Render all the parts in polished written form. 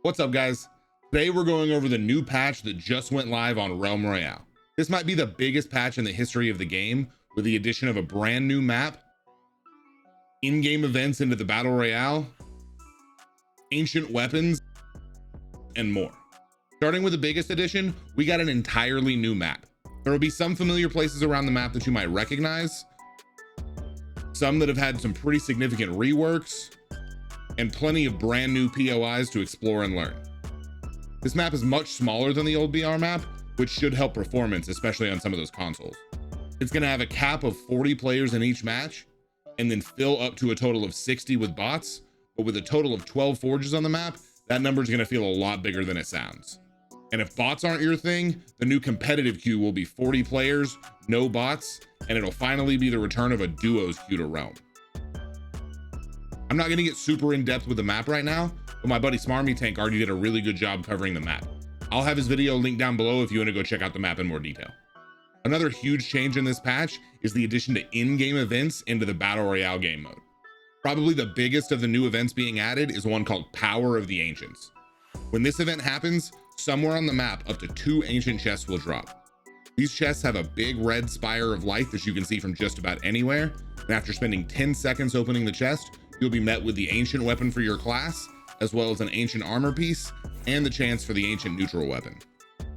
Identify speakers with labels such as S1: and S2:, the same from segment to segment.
S1: What's up, guys? Today we're going over the new patch that just went live on Realm Royale. This might be the biggest patch in the history of the game, with the addition of a brand new map, in-game events into the Battle Royale, ancient weapons, and more. Starting with the biggest addition, we got an entirely new map. There will be some familiar places around the map that you might recognize, some that have had some pretty significant reworks, and plenty of brand new POIs to explore and learn. This map is much smaller than the old BR map, which should help performance, especially on some of those consoles. It's going to have a cap of 40 players in each match, and then fill up to a total of 60 with bots, but with a total of 12 forges on the map, that number is going to feel a lot bigger than it sounds. And if bots aren't your thing, the new competitive queue will be 40 players, no bots, and it'll finally be the return of a duos queue to Realm. I'm not going to get super in depth with the map right now, but my buddy Smarmy Tank already did a really good job covering the map. I'll have his video linked down below if you want to go check out the map in more detail. Another huge change in this patch is the addition to in-game events into the Battle Royale game mode. Probably the biggest of the new events being added is one called Power of the Ancients. When this event happens, somewhere on the map up to 2 ancient chests will drop. These chests have a big red spire of light that you can see from just about anywhere, and after spending 10 seconds opening the chest, you'll be met with the ancient weapon for your class, as well as an ancient armor piece, and the chance for the ancient neutral weapon.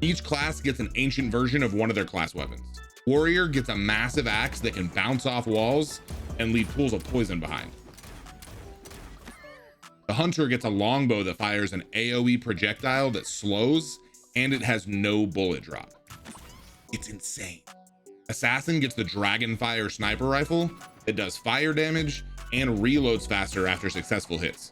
S1: Each class gets an ancient version of one of their class weapons. Warrior gets a massive axe that can bounce off walls and leave pools of poison behind. The Hunter gets a longbow that fires an AoE projectile that slows, and it has no bullet drop. It's insane. Assassin gets the Dragonfire sniper rifle that does fire damage and reloads faster after successful hits.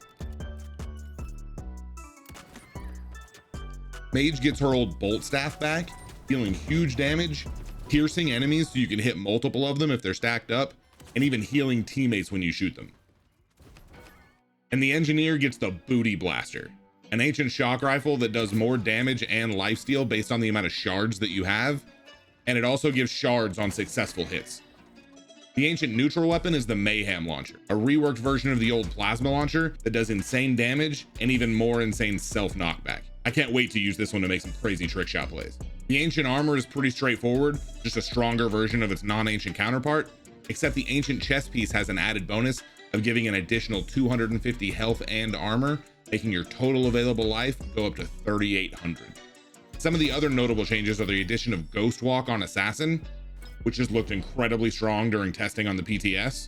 S1: Mage gets her old bolt staff back, dealing huge damage, piercing enemies so you can hit multiple of them if they're stacked up, and even healing teammates when you shoot them. And the Engineer gets the Booty Blaster, an ancient shock rifle that does more damage and lifesteal based on the amount of shards that you have, and it also gives shards on successful hits. The ancient neutral weapon is the Mayhem Launcher, a reworked version of the old plasma launcher that does insane damage and even more insane self knockback. I can't wait to use this one to make some crazy trick shot plays. The ancient armor is pretty straightforward, just a stronger version of its non-ancient counterpart, except the ancient chest piece has an added bonus of giving an additional 250 health and armor, making your total available life go up to 3,800. Some of the other notable changes are the addition of Ghost Walk on Assassin, which has looked incredibly strong during testing on the PTS.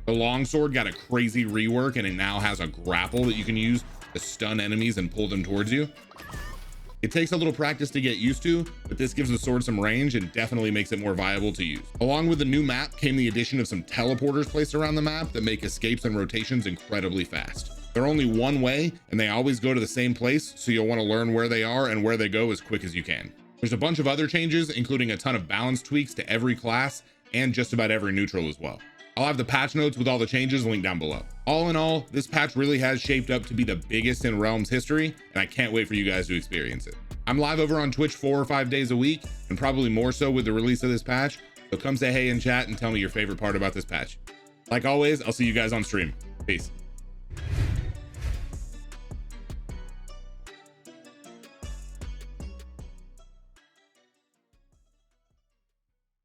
S1: The longsword got a crazy rework, and it now has a grapple that you can use to stun enemies and pull them towards you. It takes a little practice to get used to, but this gives the sword some range and definitely makes it more viable to use. Along with the new map came the addition of some teleporters placed around the map that make escapes and rotations incredibly fast. They're only one way, and they always go to the same place, so you'll want to learn where they are and where they go as quick as you can. There's a bunch of other changes, including a ton of balance tweaks to every class and just about every neutral as well. I'll have the patch notes with all the changes linked down below. All in all, this patch really has shaped up to be the biggest in Realm's history, and I can't wait for you guys to experience it. I'm live over on Twitch 4 or 5 days a week, and probably more so with the release of this patch, so come say hey in chat and tell me your favorite part about this patch. Like always, I'll see you guys on stream. Peace.